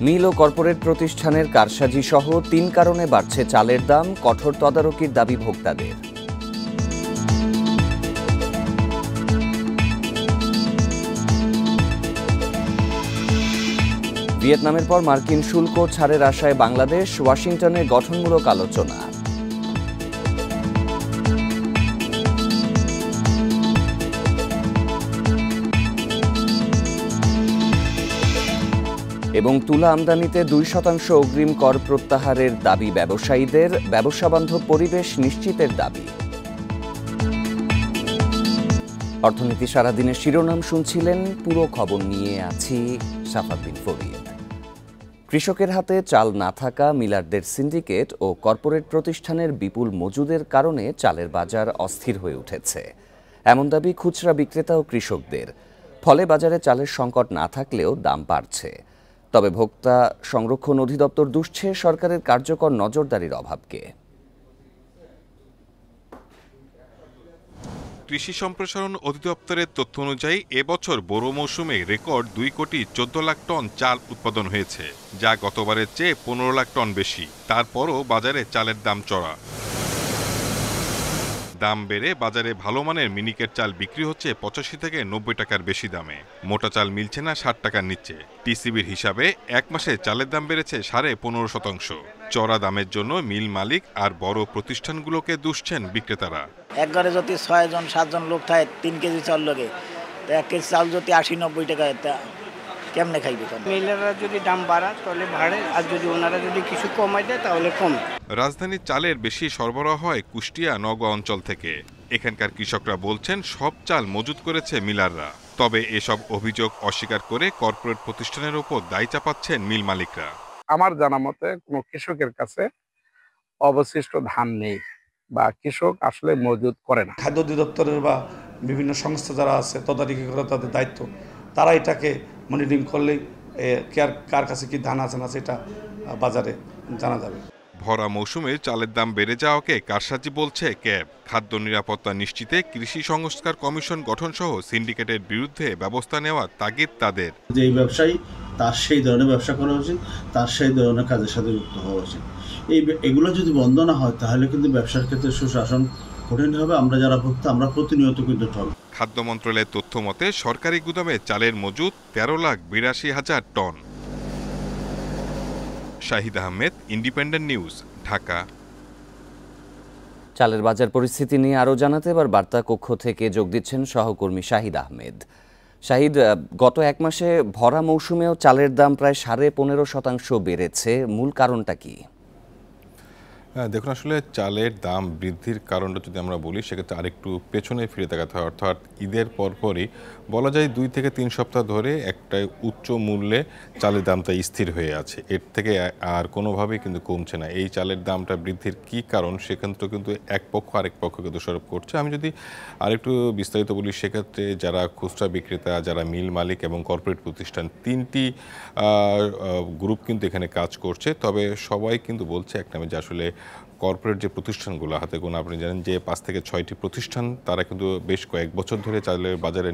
মিল ও corporate প্রতিষ্ঠানের কারসাজি সহ ৩ কারণে বাড়ছে চালের দাম, কঠোর তদারকির দাবি ভোক্তাদের। ভিয়েতনামের পর মার্কিন শুল্ক ছাড়ের আশায় বাংলাদেশ, ওয়াশিংটনে গঠনমূলক আলোচনা। এবং তুলা আমদানিতে 2% অগ্রিম কর প্রত্যাহারের দাবি ব্যবসায়ীদের, ব্যবসাবান্ধব পরিবেশ নিশ্চিতের দাবি। অর্থনীতি সারাদিনের শিরোনাম শুনছিলেন, পুরো খবর নিয়ে আছি সাফাদ্দিন ফরিদ। কৃষকের হাতে চাল না থাকা, মিলারদের সিন্ডিকেট ও কর্পোরেট প্রতিষ্ঠানের বিপুল মজুদের কারণে চালের বাজার অস্থির হয়ে উঠেছে, এমন দাবি খুচরা বিক্রেতা ও কৃষকদের। ফলে বাজারে চালের সংকট না থাকলেও দাম বাড়ছে। তবে ভোক্তা সংরক্ষণ অধিদপ্তর দুষছে সরকারের কার্যকর নজরদারির অভাবকে। কৃষি সম্প্রসারণ অধিদপ্তরের তথ্য অনুযায়ী এবছর বোরো মৌসুমে রেকর্ড 2,14 লাখ টন চাল উৎপাদন হয়েছে, যা গতবারের চেয়ে 15 লাখ টন বেশি। তারপরও বাজারে চালের দাম চড়া। দাম বেড়ে বাজারে ভালো মানের মিনিকেট চাল বিক্রি হচ্ছে 85 থেকে 90 টাকার বেশি দামে। মোটা চাল মিলছে না 60 টাকার নিচে। টিসিবির হিসাবে এক মাসে চালের দাম বেড়েছে 15.5%। চড়া দামের জন্য মিল মালিক আর বড় প্রতিষ্ঠানগুলোকে দুষছেন বিক্রেতারা। এক ঘরে যদি 6জন 7জন লোক থাকে 3 কেজি চাল লাগে, 1 কেজি চাল যদি 80-90 টাকা, কেমনে খাইবে? মিলাররা যদি দাম বাড়ায় তাহলে বাড়ে, আর যদি ওনারা যদি কিছু কমাই দেয় তাহলে কমে। রাজধানীর চালের বেশি সরবরাহ হয় কুষ্টিয়া, নওগাঁ অঞ্চল থেকে। এখানকার কৃষকরা বলছেন সব চাল মজুত করেছে মিলাররা। তবে এসব অভিযোগ অস্বীকার করে কর্পোরেট প্রতিষ্ঠানের উপর দায় চাপাচ্ছেন মিল মালিকরা। আমার জানা মতে কোনো কৃষকের কাছে অবশিষ্ট ধান নেই বা কৃষক আসলে মজুত করে না। খাদ্য অধিদপ্তরের বা বিভিন্ন সংস্থা যারা আছে তদারকি করা তাদের দায়িত্ব, তারা এটাকে মনিটরিং করলেই কার কাছে কি ধান আছে না সেটা বাজারে জানা যাবে। ভরা মৌসুমে চালের দাম বেড়ে যাওয়াকে কারসাজি বলছে ক্যাব। খাদ্য নিরাপত্তা নিশ্চিতে কৃষি সংস্কার কমিশন গঠনসহ সিন্ডিকেটের বিরুদ্ধে ব্যবস্থা নেওয়ার তাগিদ তাদের। যে এই ব্যবসায়ী তার সেই ধরনের ব্যবসা করা উচিত, তার সেই ধরনের কাজের সাথে যুক্ত হওয়া উচিত। এগুলো যদি বন্ধ না হয় তাহলে কিন্তু ব্যবসার ক্ষেত্রে সুশাসন কঠিন হবে। আমরা যারা ভোক্তা, আমরা প্রতিনিয়ত কিন্তু ঠকব। খাদ্য মন্ত্রণালয়ের তথ্য মতে সরকারি গুদামে চালের মজুদ 13,82,000 টন। Shahid Ahmed, Independent News, Dhaka. চালের বাজার পরিস্থিতি নিয়ে আরও জানাতে এবার বার্তা কক্ষ থেকে যোগ দিচ্ছেন সহকর্মী শাহিদ আহমেদ। শাহিদ, গত এক মাসে ভরা মৌসুমেও চালের দাম প্রায় 15.5% বেড়েছে, মূল কারণটা কি? দেখুন, আসলে চালের দাম বৃদ্ধির কারণটা যদি আমরা বলি সেক্ষেত্রে আরেকটু পেছনে ফিরে তাকাতে হয়। অর্থাৎ ঈদের পরপরই বলা যায় 2 থেকে 3 সপ্তাহ ধরে একটা উচ্চ মূল্যে চালের দামটা স্থির হয়ে আছে। এর থেকে আর কোনোভাবেই কিন্তু কমছে না। এই চালের দামটা বৃদ্ধির কি কারণ সেক্ষেত্রে কিন্তু এক পক্ষ আরেক পক্ষকে দোষারোপ করছে। আমি যদি আরেকটু বিস্তারিত বলি সেক্ষেত্রে যারা খুচরা বিক্রেতা, যারা মিল মালিক এবং কর্পোরেট প্রতিষ্ঠান, 3টি গ্রুপ কিন্তু এখানে কাজ করছে। তবে সবাই কিন্তু বলছে এক নামে যে আসলে কর্পোরেট যে প্রতিষ্ঠানগুলো হাতে গোনা, আপনি জানেন যে 5 থেকে 6টি প্রতিষ্ঠান তারা কিন্তু বেশ কয়েক বছর ধরে চালের বাজারে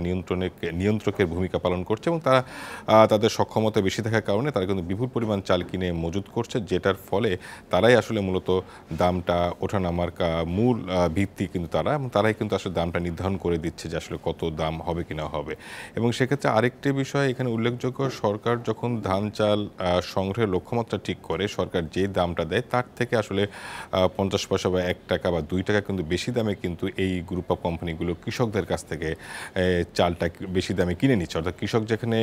নিয়ন্ত্রকের ভূমিকা পালন করছে এবং তারা তাদের সক্ষমতা বেশি থাকার কারণে তারা কিন্তু বিপুল পরিমাণ চাল কিনে মজুত করছে, যেটার ফলে তারাই আসলে মূলত দামটা ওঠানামার মূল ভিত্তি কিন্তু তারাই কিন্তু আসলে দামটা নির্ধারণ করে দিচ্ছে যে আসলে কত দাম হবে কি না হবে। এবং সেক্ষেত্রে আরেকটি বিষয় এখানে উল্লেখযোগ্য, সরকার যখন ধান চাল সংগ্রহের লক্ষ্যমাত্রা ঠিক করে সরকার যে দামটা দেয় তার থেকে আসলে 50 পয়সা বা 1 টাকা বা 2 টাকা কিন্তু বেশি দামে কিন্তু এই গ্রুপ অফ কোম্পানিগুলো কৃষকদের কাছ থেকে চালটা বেশি দামে কিনে নিচ্ছে। অর্থাৎ কৃষক যেখানে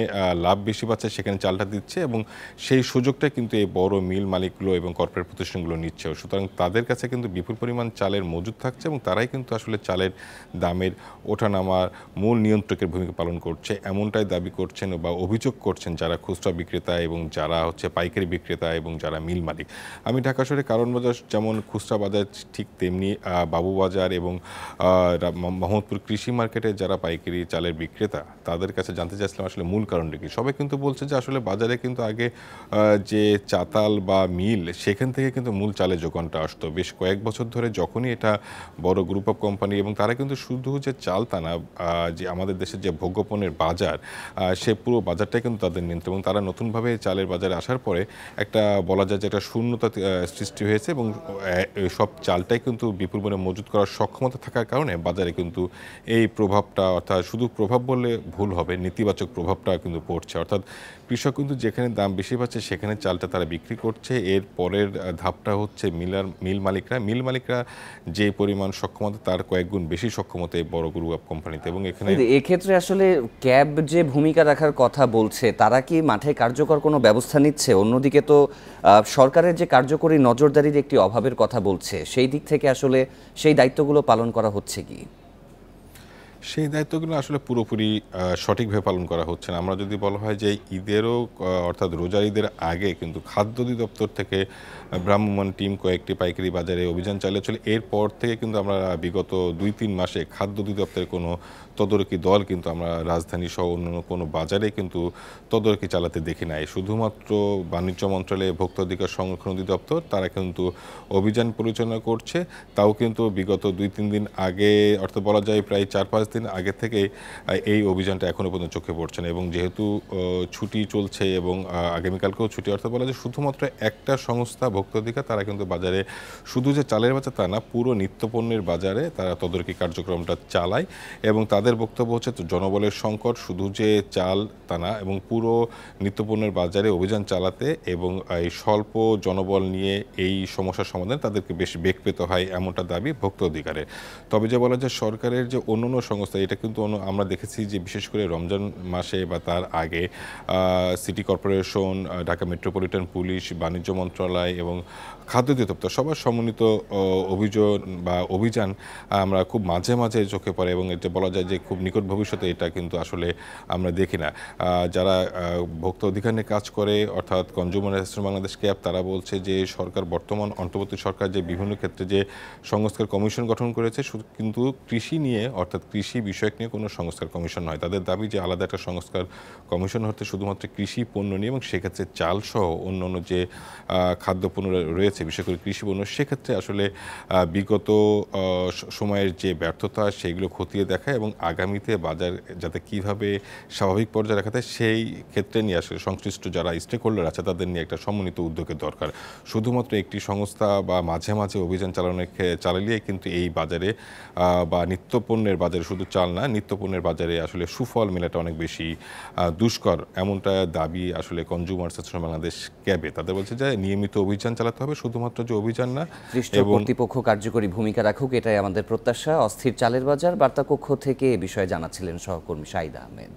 লাভ বেশি পাচ্ছে সেখানে চালটা দিচ্ছে এবং সেই সুযোগটা কিন্তু এই বড় মিল মালিকগুলো এবং কর্পোরেট প্রতিষ্ঠানগুলো নিচ্ছে। সুতরাং তাদের কাছে কিন্তু বিপুল পরিমাণ চালের মজুদ থাকছে এবং তারাই কিন্তু আসলে চালের দামের ওঠানামার মূল নিয়ন্ত্রকের ভূমিকা পালন করছে, এমনটাই দাবি করছেন বা অভিযোগ করছেন যারা খুচরা বিক্রেতা এবং যারা হচ্ছে পাইকারি বিক্রেতা এবং যারা মিল মালিক। আমি ঢাকা শহরে কারণ বাজার যেমন খুচরা বাজার ঠিক তেমনি বাবুবাজার এবং মোহাম্মদপুর কৃষি মার্কেটে যারা পাইকারি চালের বিক্রেতা তাদের কাছে জানতে চাইছিলাম আসলে মূল কারণটা কি। সবাই কিন্তু বলছে যে আসলে বাজারে কিন্তু আগে যে চাতাল বা মিল সেখান থেকে কিন্তু মূল চালের যোগানটা আসতো বেশ কয়েক বছর ধরে। যখনই এটা বড় গ্রুপ অফ কোম্পানি এবং তারা কিন্তু শুধু যে চাল তা না, যে আমাদের দেশের যে ভোগ্যপণ্যের বাজার সে পুরো বাজারটাই কিন্তু তাদের নিয়ন্ত্রণ, এবং তারা নতুনভাবে চালের বাজারে আসার পরে একটা বলা যায় যে একটা শূন্যতা সৃষ্টি হয়েছে এবং সব চালটাই কিন্তু বিপুল পরিমাণে মজুত করার সক্ষমতা থাকার কারণে বাজারে কিন্তু এই প্রভাবটা, অর্থাৎ শুধু প্রভাব বললে ভুল হবে, নেতিবাচক প্রভাবটা কিন্তু পড়ছে। অর্থাৎ কৃষক কিন্তু যেখানে দাম বেশি পাচ্ছে সেখানে চালটা তারা বিক্রি করছে। এর পরের ধাপটা হচ্ছে মিল মালিকরা যে পরিমাণ সক্ষমতা তার কয়েক গুণ বেশি সক্ষমতা এই বড় গ্রুপ অফ কোম্পানিতে। এবং এক্ষেত্রে আসলে ক্যাব যে ভূমিকা রাখার কথা বলছে, তারা কি মাঠে কার্যকর কোনো ব্যবস্থা নিচ্ছে? অন্যদিকে তো সরকারের যে কার্যকরী নজরদারির একটি অভাবের কথা বলছে, সেই দিক থেকে আসলে সেই দায়িত্বগুলো পালন করা হচ্ছে কি? সেই দায়িত্বগুলো আসলে পুরোপুরি সঠিকভাবে পালন করা হচ্ছে না। আমরা যদি বলা হয় যে ঈদেরও অর্থাৎ রোজার ঈদের আগে কিন্তু খাদ্য অধিদপ্তর থেকে ভ্রাম্যমাণ টিম কয়েকটি পাইকারি বাজারে অভিযান চালিয়েছিল। এরপর থেকে কিন্তু আমরা বিগত 2-3 মাসে খাদ্য অধিদপ্তরের কোনো তদারকি দল কিন্তু আমরা রাজধানী সহ অন্যান্য কোনো বাজারে কিন্তু তদারকি চালাতে দেখি নাই। শুধুমাত্র বাণিজ্য মন্ত্রণালয়ে ভোক্তা অধিকার সংরক্ষণ অধিদপ্তর তারা কিন্তু অভিযান পরিচালনা করছে। তাও কিন্তু বিগত 2-3 দিন আগে, অর্থাৎ বলা যায় প্রায় 4-5 দিন আগে থেকে এই অভিযানটা এখনও পর্যন্ত চোখে পড়ছে না। এবং যেহেতু ছুটি চলছে এবং আগামীকালকেও ছুটি, অর্থাৎ বলা যায় শুধুমাত্র একটা সংস্থা ভোক্তা অধিকার তারা কিন্তু বাজারে শুধু যে চালের বাজার তা না, পুরো নিত্যপণ্যের বাজারে তারা তদারকি কার্যক্রমটা চালায়। এবং তাদের বক্তব্য হচ্ছে জনবলের সংকট, শুধু যে চাল তা না, এবং পুরো নিত্যপণ্যের বাজারে অভিযান চালাতে এবং এই স্বল্প জনবল নিয়ে এই সমস্যার সমাধানে তাদেরকে বেশ বেগ পেতে হয়, এমনটা দাবি ভোক্তা অধিকারের। তবে যে বলা যায় সরকারের যে অন্যান্য সংস্থা, এটা কিন্তু আমরা দেখেছি যে বিশেষ করে রমজান মাসে বা তার আগে city corporation, Dhaka metropolitan police, বাণিজ্য মন্ত্রণালয় এবং খাদ্য অধিদপ্তর সবার সমন্বিত অভিযান আমরা খুব মাঝে মাঝে চোখে পড়ে। এবং এটা বলা যায় যে খুব নিকট ভবিষ্যতে এটা কিন্তু আসলে আমরা দেখি না। যারা ভোক্তা অধিকার নিয়ে কাজ করে, অর্থাৎ কনজিউমার অ্যাসোসিয়েশন বাংলাদেশ ক্যাব, তারা বলছে যে সরকার বর্তমান অন্তর্বর্তী সরকার যে বিভিন্ন ক্ষেত্রে যে সংস্কার কমিশন গঠন করেছে, কিন্তু কৃষি নিয়ে, অর্থাৎ কৃষি বিষয়ক নিয়ে কোনো সংস্কার কমিশন নয়। তাদের দাবি যে আলাদা একটা সংস্কার কমিশন হতে শুধুমাত্র কৃষি পণ্য নিয়ে, এবং সেক্ষেত্রে চাল সহ অন্যান্য যে খাদ্যপণ্য রয়েছে বিশেষ করে কৃষি পণ্য, সেক্ষেত্রে আসলে বিগত সময়ের যে ব্যর্থতা সেগুলো খতিয়ে দেখা এবং আগামীতে বাজার যাতে কিভাবে স্বাভাবিক পর্যায়ে রাখা যায় সেই ক্ষেত্রে নিয়ে আসলে সংশ্লিষ্ট যারা স্টেক হোল্ডার আছে তাদের নিয়ে একটা সমন্বিত উদ্যোগের দরকার। শুধুমাত্র একটি সংস্থা বা মাঝে মাঝে অভিযান চালালেই কিন্তু এই বাজারে বা নিত্যপণ্যের বাজারে, শুধু চাল না, নিত্যপণ্যের বাজারে আসলে সুফল মেলাটা অনেক বেশি দুষ্কর, এমনটা দাবি আসলে কনজিউমার অ্যাসোসিয়েশন বাংলাদেশ ক্যাবে। তাদের বলছে যে নিয়মিত অভিযান চালাতে হবে, শুধুমাত্র যে অভিযান না, এবং কর্তৃপক্ষ কার্যকরী ভূমিকা রাখুক, এটাই আমাদের প্রত্যাশা। অস্থির চালের বাজার বার্তা কক্ষ থেকে এ বিষয়ে জানাচ্ছিলেন সহকর্মী শাহিদ আহমেদ।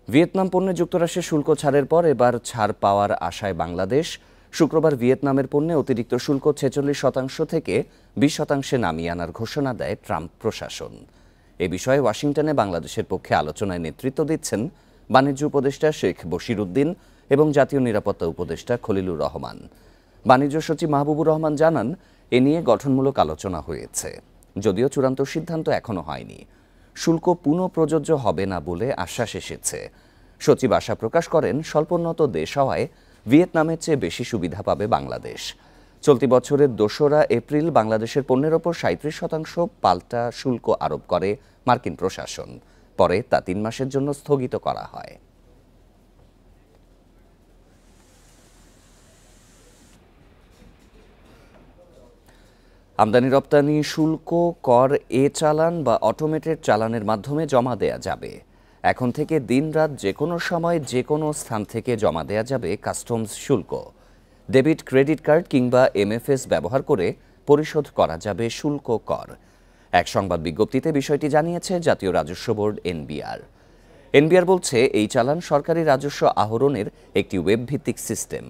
ভিয়েতনাম পণ্যে যুক্তরাষ্ট্রের শুল্ক ছাড়ের পর এবার ছাড় পাওয়ার আশায় বাংলাদেশ। শুক্রবার ভিয়েতনামের পণ্যে অতিরিক্ত শুল্ক 46% থেকে 20% নামিয়ে আনার ঘোষণা দেয় ট্রাম্প প্রশাসন। এ বিষয়ে ওয়াশিংটনে বাংলাদেশের পক্ষে আলোচনায় নেতৃত্ব দিচ্ছেন বাণিজ্য উপদেষ্টা শেখ বশির উদ্দিন এবং জাতীয় নিরাপত্তা উপদেষ্টা খলিলুর রহমান। বাণিজ্য সচিব মাহবুবুর রহমান জানান, এ নিয়ে গঠনমূলক আলোচনা হয়েছে, যদিও চূড়ান্ত সিদ্ধান্ত এখনো হয়নি। শুল্ক পুনঃপ্রযোজ্য হবে না বলে আশ্বাস এসেছে। সচিব আশা প্রকাশ করেন, স্বল্পোন্নত দেশ হওয়ায় ভিয়েতনামের চেয়ে বেশি সুবিধা পাবে বাংলাদেশ। চলতি বছরের 2রা এপ্রিল বাংলাদেশের পণ্যের ওপর 37% পাল্টা শুল্ক আরোপ করে মার্কিন প্রশাসন। পরে তা 3 মাসের জন্য স্থগিত করা হয়। আমদানি রপ্তানি শুল্ক কর চালান বা অটোমেটেড চালানের মাধ্যমে জমা দেয়া যাবে। এখন থেকে দিনরাত যে কোনো সময় যে কোনো স্থান থেকে জমা দেয়া যাবে কাস্টমস শুল্ক। ডেবিট, ক্রেডিট কার্ড কিংবা MFS ব্যবহার করে পরিশোধ করা যাবে শুল্ক কর। এক সংবাদ বিজ্ঞপ্তিতে বিষয়টি জানিয়েছে জাতীয় রাজস্ব বোর্ড NBR। NBR বলছে, এই চালান সরকারি রাজস্ব আহরণের একটি ওয়েব ভিত্তিক সিস্টেম,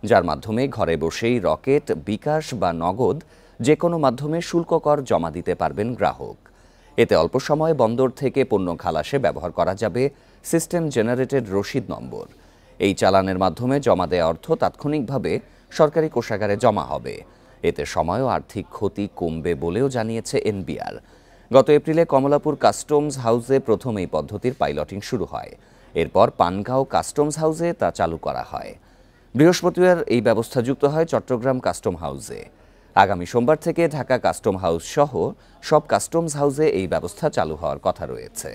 যার মাধ্যমে ঘরে বসেই রকেট, বিকাশ বা নগদ যে কোনো মাধ্যমে শুল্ক কর জমা দিতে পারবেন গ্রাহক। এতে অল্প সময়ে বন্দর থেকে পণ্য খালাসে ব্যবহার করা যাবে সিস্টেম জেনারেটেড রসিদ নম্বর। এই চালানের মাধ্যমে জমা দেওয়া অর্থ তাৎক্ষণিকভাবে সরকারি কোষাগারে জমা হবে। এতে সময় ও আর্থিক ক্ষতি কমবে বলেও জানিয়েছে এনবিআর। গত এপ্রিলে কমলাপুর কাস্টমস হাউসে প্রথম এই পদ্ধতির পাইলটিং শুরু হয়। এরপর পানগাঁও কাস্টমস হাউসে তা চালু করা হয়। বৃহস্পতিবার এই ব্যবস্থা যুক্ত হয় চট্টগ্রাম কাস্টম হাউসে। আগামী সোমবার থেকে ঢাকা কাস্টম হাউস সহ সব কাস্টমস হাউসে এই ব্যবস্থা চালু হওয়ার কথা রয়েছে।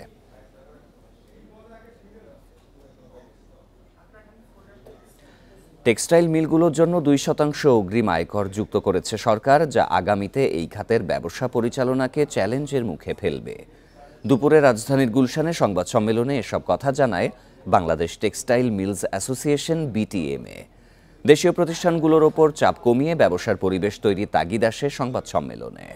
টেক্সটাইল মিলগুলোর জন্য 2% অগ্রিম আয়কর যুক্ত করেছে সরকার, যা আগামীতে এই খাতের ব্যবসা পরিচালনাকে চ্যালেঞ্জের মুখে ফেলবে। দুপুরে রাজধানীর গুলশানে সংবাদ সম্মেলনে এসব কথা জানায় Bangladesh textile mills association BTMA. দেশীয় প্রতিষ্ঠানগুলোর ওপর চাপ কমিয়ে ব্যবসার পরিবেশ তৈরির তাগিদ আসে সংবাদ সম্মেলনে।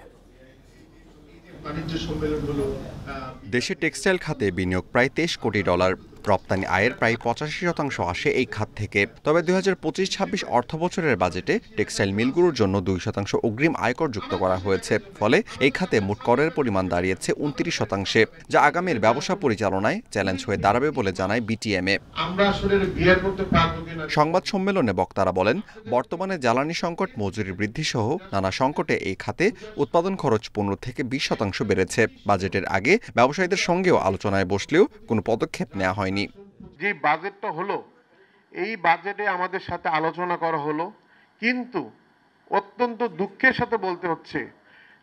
দেশে টেক্সটাইল খাতে বিনিয়োগ প্রায় 23 কোটি ডলার। রপ্তানি আয়ের প্রায় 85% আসে এই খাত থেকে। তবে 2025-26 অর্থবছরের বাজেটে টেক্সটাইল মিলগুলোর জন্য 2% অগ্রিম আয়কর যুক্ত করা হয়েছে। ফলে এই খাতে মোট করের পরিমাণ দাঁড়িয়েছে 29%, যা আগামীর ব্যবসা পরিচালনায় চ্যালেঞ্জ হয়ে দাঁড়াবে বলে জানায় বিটিএমএ। সংবাদ সম্মেলনে বক্তারা বলেন, বর্তমানে জ্বালানি সংকট, মজুরি বৃদ্ধি সহ নানা সংকটে এই খাতে উৎপাদন খরচ 15 থেকে 20% বেড়েছে। বাজেটের আগে ব্যবসায়ীদের সঙ্গেও আলোচনায় বসলেও কোনো পদক্ষেপ নেওয়া হয়নি। যে বাজেটটা হলো, এই বাজেটে আমাদের সাথে আলোচনা করা হলো, কিন্তু অত্যন্ত দুঃখের সাথে বলতে হচ্ছে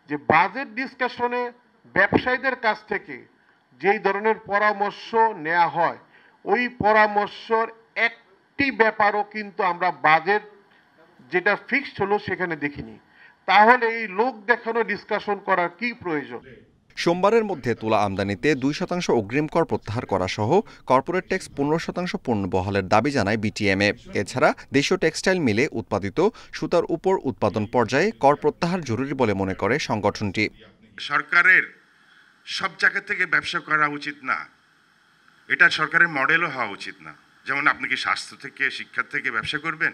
যে বাজেট ডিসকাশনে ব্যবসায়ীদের কাছ থেকে যেই ধরনের পরামর্শ নেওয়া হয়, ওই পরামর্শের একটি ব্যাপারও কিন্তু আমরা বাজেট যেটা ফিক্সড হলো সেখানে দেখিনি। তাহলে এই লোক দেখানো ডিসকাশন করার কি প্রয়োজন? সোমবারের মধ্যে তুলা আমদানিতে 2% অগ্রিম কর প্রত্যাহার করা সহ কর্পোরেট ট্যাক্স 15% পণ্য বহালের দাবি জানায় বিটিএমএ। এছাড়া দেশীয় টেক্সটাইল মিলে উৎপাদিত সুতার উপর উৎপাদন পর্যায়ে কর প্রত্যাহার জরুরি বলে মনে করে সংগঠনটি। সরকারের সব জায়গা থেকে ব্যবসা করা উচিত না, এটা সরকারের মডেলও হওয়া উচিত না। যেমন আপনি কি স্বাস্থ্য থেকে, শিক্ষা থেকে ব্যবসা করবেন?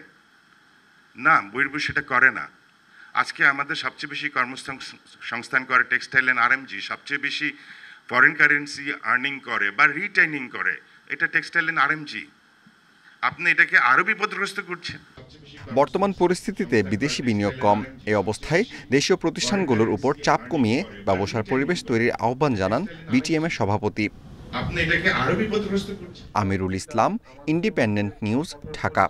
না, বহির্ভূত সেটা করে না। আজকে আমাদের সবচেয়ে বেশি কর্মসংস্থান করে টেক্সটাইল অ্যান্ড আরএমজি, সবচেয়ে বেশি ফরেন কারেন্সি আর্নিং করে বা রিটেইনিং করে, এটা টেক্সটাইল অ্যান্ড আরএমজি। আপনি এটাকে আরও বিপদগ্রস্ত করছেন। বর্তমান পরিস্থিতিতে বিদেশি বিনিয়োগ কম। এই অবস্থায় দেশীয় প্রতিষ্ঠানগুলোর উপর চাপ কমিয়ে ব্যবসার পরিবেশ তৈরির আহ্বান জানান বিটিএমের সভাপতি। আপনি এটাকে আরও বিপদগ্রস্ত করছেন। Amirul Islam, independent News, Dhaka.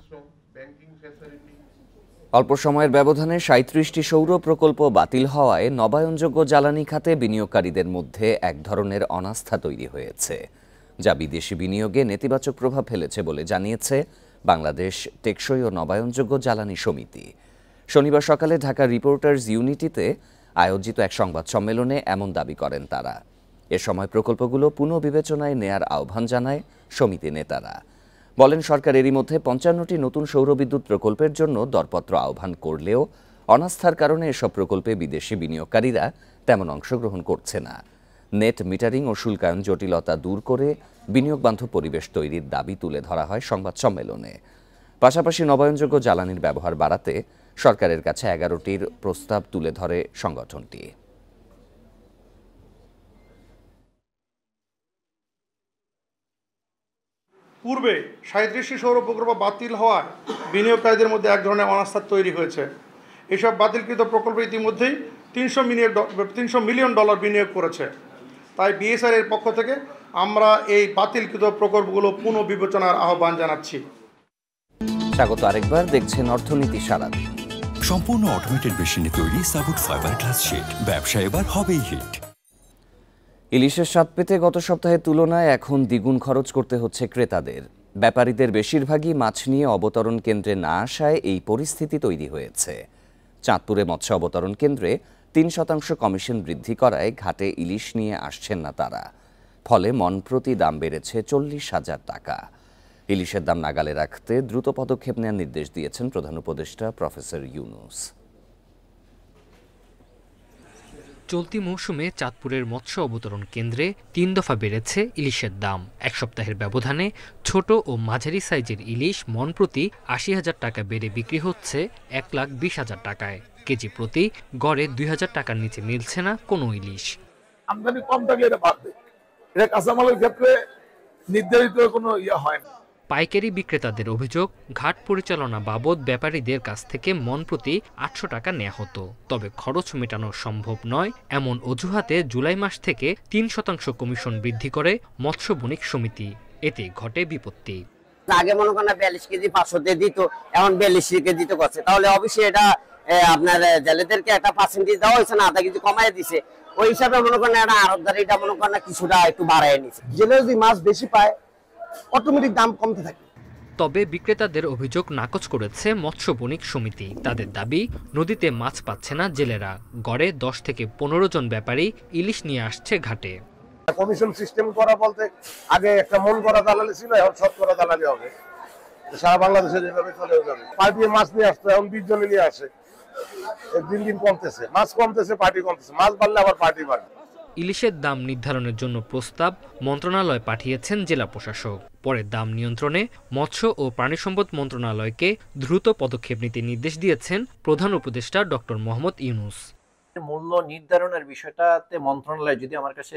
অল্প সময়ের ব্যবধানে 37টি সৌর প্রকল্প বাতিল হওয়ায় নবায়নযোগ্য জ্বালানি খাতে বিনিয়োগকারীদের মধ্যে এক ধরনের অনাস্থা তৈরি হয়েছে, যা বিদেশি বিনিয়োগে নেতিবাচক প্রভাব ফেলেছে বলে জানিয়েছে বাংলাদেশ টেকসই ও নবায়নযোগ্য জ্বালানি সমিতি। শনিবার সকালে ঢাকা রিপোর্টার্স ইউনিটিতে আয়োজিত এক সংবাদ সম্মেলনে এমন দাবি করেন তারা। এ সময় প্রকল্পগুলো পুনঃবিবেচনায় নেয়ার আহ্বান জানায় সমিতি নেতারা। বলেন, সরকার এরই মধ্যে 55টি নতুন সৌরবিদ্যুৎ প্রকল্পের জন্য দরপত্র আহ্বান করলেও অনাস্থার কারণে এসব প্রকল্পে বিদেশি বিনিয়োগকারীরা তেমন অংশগ্রহণ করছে না। নেট মিটারিং ও শুল্কায়ন জটিলতা দূর করে বিনিয়োগবান্ধব পরিবেশ তৈরির দাবি তুলে ধরা হয় সংবাদ সম্মেলনে। পাশাপাশি নবায়নযোগ্য জ্বালানির ব্যবহার বাড়াতে সরকারের কাছে 11টির প্রস্তাব তুলে ধরে সংগঠনটি। পূর্বে 37টি সৌর প্রকল্প বাতিল হওয়ায় বিনিয়োগকারীদের মধ্যে এক ধরনের অনাস্থা তৈরি হয়েছে। এসব বাতিলকৃত প্রকল্প ইতিমধ্যেই $300 মিলিয়ন বিনিয়োগ করেছে। তাই বিএসআর এর পক্ষ থেকে আমরা এই বাতিলকৃত প্রকল্পগুলো পুনঃবিবেচনার আহ্বান জানাচ্ছি। স্বাগত আরেকবার, দেখছেন অর্থনীতি সারাদিন। সম্পূর্ণ অটোমেটেড মেশিনে তৈরি সাবুট ফাইবার গ্লাস শিট, ব্যবসা এবার হবেই হিট। ইলিশের স্বাদ পেতে গত সপ্তাহের তুলনায় এখন দ্বিগুণ খরচ করতে হচ্ছে ক্রেতাদের। ব্যাপারীদের বেশিরভাগই মাছ নিয়ে অবতরণ কেন্দ্রে না আসায় এই পরিস্থিতি তৈরি হয়েছে। চাঁদপুরে মৎস্য অবতরণ কেন্দ্রে 3% কমিশন বৃদ্ধি করায় ঘাটে ইলিশ নিয়ে আসছেন না তারা। ফলে মন প্রতি দাম বেড়েছে 40,000 টাকা। ইলিশের দাম নাগালে রাখতে দ্রুত পদক্ষেপ নেওয়ার নির্দেশ দিয়েছেন প্রধান উপদেষ্টা প্রফেসর ইউনূস। চলতি মৌসুমে চাঁদপুরের মৎস্য অবতরণ কেন্দ্রে 3 দফা বেড়েছে ইলিশের দাম। এক সপ্তাহের ব্যবধানে ছোট ও মাঝারি সাইজের ইলিশ মন প্রতি 80,000 টাকা বেড়ে বিক্রি হচ্ছে 1,20,000 টাকায়। কেজি প্রতি গড়ে 2,000 টাকার নিচে মিলছে না কোনো ইলিশ। আমদানি কম থাকলে এটা বাড়বে, এটা কাঁচামালের ক্ষেত্রে নির্ধারিত কোনো হয় না। পাইকারি বিক্রেতাদের অভিযোগ, ঘাট পরিচালনা বাবদ ব্যাপারীদের কাছ থেকে মণ প্রতি ৮০০ টাকা নেওয়া হতো। তবে খরচ মেটানো সম্ভব নয় এমন অজুহাতে জুলাই মাস থেকে ৩% কমিশন বৃদ্ধি করে মৎস্য বণিক সমিতি। এতে ঘটে বিপত্তি। আগে মনে করেন ৪২ কেজি ৫০০ দিয়ে দিত, এখন ৪২ কেজি তো করছে, তাহলে অবশ্যই এটা আপনার জেলেদেরকে একটা পার্সেন্টেজ দেওয়া হয়েছে না, আধা কেজি কমাই দিছে। ওই হিসাবে মনে করেন একটা আড়তদারিটা মনে করেন কিছুটা একটু বাড়ায় নিছে। জেলে যদি মাছ বেশি পায় অটোমেটিক দাম কমতে থাকে। তবে বিক্রেতাদের অভিযোগ নাকচ করেছে মৎস্য বণিক সমিতি। তাদের দাবি, নদীতে মাছ পাচ্ছে না জেলেরা। গড়ে ১০ থেকে ১৫ জন ব্যাপারী ইলিশ নিয়ে আসছে ঘাটে। কমিশন সিস্টেম করা বলতে আগে একটা মন করা দালালি ছিল, এখন শতকরা দালালি হবে। সারা বাংলাদেশে যেভাবে চলে যাবে, পার্টি মাছ নিয়ে আসতো, এখন ২০ জনে নিয়ে আসে। দিন দিন কমতেছে, মাছ কমতেছে, পার্টি কমতেছে, মাছ বাড়লে আবার পার্টি বাড়বে। ইলিশের দাম নির্ধারণের জন্য প্রস্তাব মন্ত্রণালয় পাঠিয়েছেন জেলা প্রশাসক। পরে দাম নিয়ন্ত্রণে মৎস্য ও প্রাণিসম্পদ মন্ত্রণালয়কে দ্রুত পদক্ষেপ নিতে নির্দেশ দিয়েছেন প্রধান উপদেষ্টা ডক্টর মোহাম্মদ ইউনূস। মূল্য নির্ধারণের বিষয়টাতে মন্ত্রণালয় যদি আমার কাছে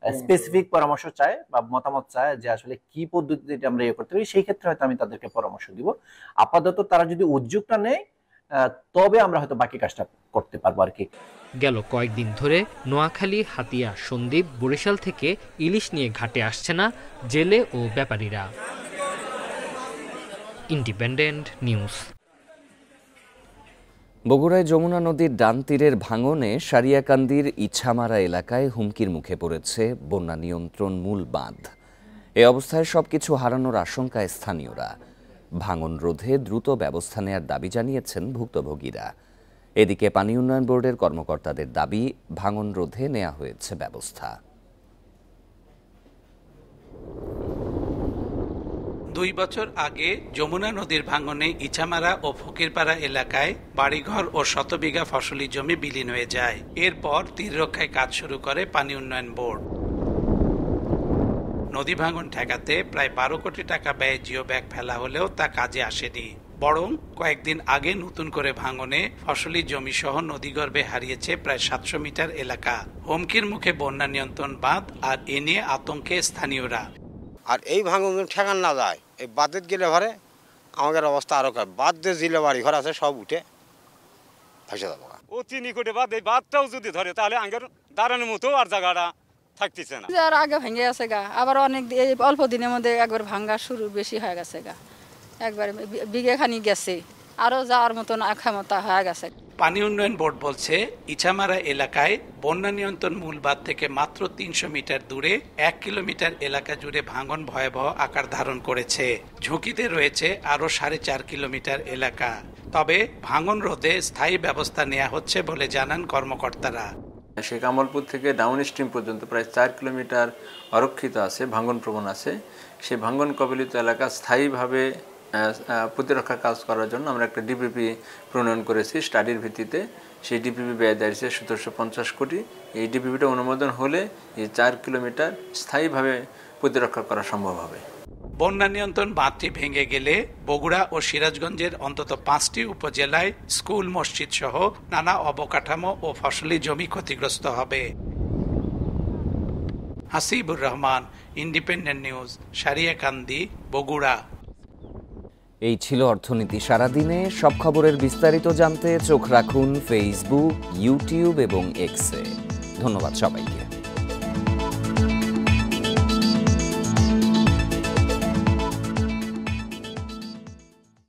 স্পেসিফিক পরামর্শ চায় বা মতামত চায় যে আসলে কি পদ্ধতিতে আমরা করতে পারি, সেই ক্ষেত্রে হয়তো আমি তাদেরকে পরামর্শ দিব। আপাতত তারা যদি উদ্যোগটা নেয় তবে আমরা হয়তো বাকি কাজটা করতে পারবো আর কি। গেল কয়েকদিন ধরে নোয়াখালী, হাতিয়া, সন্দ্বীপ, বরিশাল থেকে ইলিশ নিয়ে ঘাটে আসছে না জেলে ও ব্যাপারীরা। Independent news. বগুড়ায় যমুনা নদীর ডান তীরের ভাঙনে সারিয়াকান্দির ইছামারা এলাকায় হুমকির মুখে পড়েছে বন্যা নিয়ন্ত্রণ মূল বাঁধ। এ অবস্থায় সবকিছু হারানোর আশঙ্কায় স্থানীয়রা। ভাঙন রোধে দ্রুত ব্যবস্থা নেয়ার দাবি জানিয়েছেন ভুক্তভোগীরা। এদিকে পানি উন্নয়ন বোর্ডের কর্মকর্তাদের দাবি, ভাঙন রোধে নেওয়া হয়েছে ব্যবস্থা। ২ বছর আগে যমুনা নদীর ভাঙনে ইছামারা ও ফকিরপাড়া এলাকায় বাড়িঘর ও শতবিঘা ফসলি জমি বিলীন হয়ে যায়। এরপর তীর রক্ষায় কাজ শুরু করে পানি উন্নয়ন বোর্ড। নদী ভাঙন ঠেকাতে প্রায় ১২ কোটি টাকা ব্যয়ে জিও ব্যাগ ফেলা হলেও তা কাজে আসেনি। বরং কয়েকদিন আগে নতুন করে ভাঙনে ফসলি জমি সহ নদীগর্ভে হারিয়েছে প্রায় ৭০০ মিটার এলাকা। হুমকির মুখে বন্যা নিয়ন্ত্রণ বাঁধ, আর এ নিয়ে আতঙ্কে স্থানীয়রা। আর এই ভাঙন ঠেকান না যায়, এই বাঁধের গেলে ঘরে আমাদের অবস্থা আরো খারাপ। বাঁধ যে জিলে বাড়ি ঘর আছে সব উঠে ভেসে যাবো। অতি নিকটে বাঁধ, এই বাঁধটাও যদি ধরে তাহলে আগের দাঁড়ানোর মতো আর জায়গাটা থাকতেছে না। আর আগে ভেঙে গেছে গা, আবার অনেক অল্প দিনের মধ্যে একবার ভাঙ্গা শুরু বেশি হয়ে গেছে গা, একবার বিঘে খানি গেছে, আরো যাওয়ার মতন ক্ষমতা হয়ে গেছে। পানি উন্নয়ন বোর্ড বলছে, ইছামারা এলাকায় বন্যা নিয়ন্ত্রণ মূল বাঁধ থেকে মাত্র ৩০০ মিটার দূরে ১ কিলোমিটার এলাকা জুড়ে ভাঙন ভয়াবহ আকার ধারণ করেছে। ঝুঁকিতে রয়েছে আরো ৪.৫ কিলোমিটার এলাকা। তবে ভাঙন রোধে স্থায়ী ব্যবস্থা নেওয়া হচ্ছে বলে জানান কর্মকর্তারা। শেখ কামালপুর থেকে ডাউন স্ট্রিম পর্যন্ত প্রায় ৪ কিলোমিটার অরক্ষিত আছে, ভাঙন প্রবণ আছে। সেই ভাঙন কবলিত এলাকা স্থায়ীভাবে প্রতিরক্ষা কাজ করার জন্য আমরা একটা ডিপিপি প্রণয়ন করেছি স্টাডির ভিত্তিতে। সেই ডিপিপি ব্যয় দাঁড়িয়েছে ১৭৫০ কোটি। এই ডিপিপিটা অনুমোদন হলে এই ৪ কিলোমিটার স্থায়ীভাবে প্রতিরক্ষা করা সম্ভব হবে। বন্যা নিয়ন্ত্রণ বাঁধটি ভেঙে গেলে বগুড়া ও সিরাজগঞ্জের অন্তত ৫টি উপজেলায় স্কুল, মসজিদ সহ নানা অবকাঠামো ও ফসলি জমি ক্ষতিগ্রস্ত হবে। Hasibur Rahman, independent news, Sariakandi, Bogura. এই ছিল অর্থনীতি সারাদিনে। সব খবরের বিস্তারিত জানতে চোখ রাখুন ফেসবুক, ইউটিউব এবং এক্সে। ধন্যবাদ সবাইকে।